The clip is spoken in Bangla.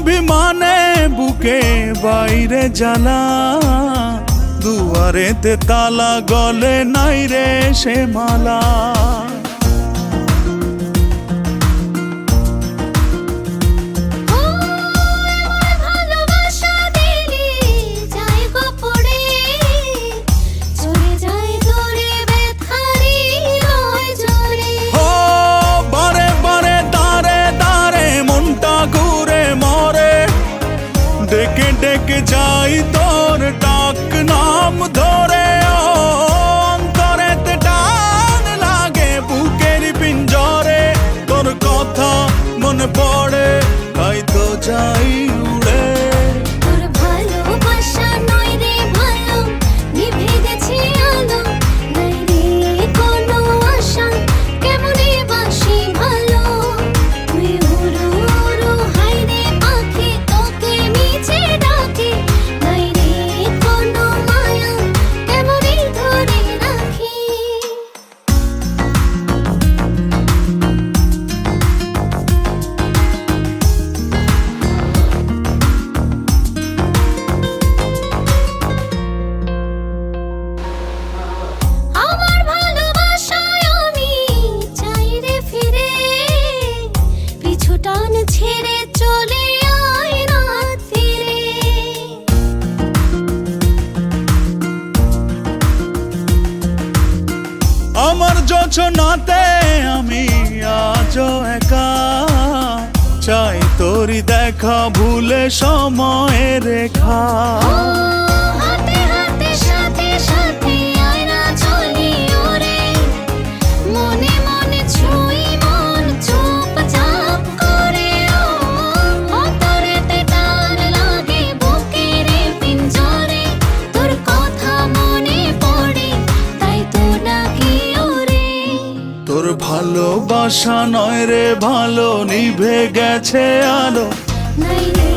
অভিমানে বুকে বাইরে জ্বালা, দুয়ারেতে তালা গলে নাই রে সে মালা। ডেকে ডেকে যাই তোর ডাক নাম ধরে, অন্তরেতে টান লাগে বুকের পিঞ্জরে। তোর কথা মনে পড়ে তাই তো যাই উড়ে। তোর ভালোবাসা নয় রে ভালো, নিভে গেছে আলো, নাই রে কোনো আশা, কেমনে বাসি ভালো। তুই উড়ো উড়ো হাই রে পাখি, তোকে নিচে ডাকে, নাই রে কোনো মায়া, কেমনে ধরে রাখি। আমার ভালোবাসায় আমি চাই রে ফিরে, পিছু টান ছেড়ে চলে আয় রাত ফিরে। আমার যোছনাতে আমি আজও একা, চাই তোরি দেখা ভুলে সময়ের রেখা। হাতে হাতে সাথে সাথে আয় না চলি ওরে, মনে মনে ছুঁই মন চুপচাপ করে। অন্তরেতে টান লাগে বুকের পিঞ্জরে, তোর কথা মনে পড়ে তাই তো ডাকি ওরে। তোর ভালোবাসা নয় রে ভালো, নিভে গেছে আলো, নাই রে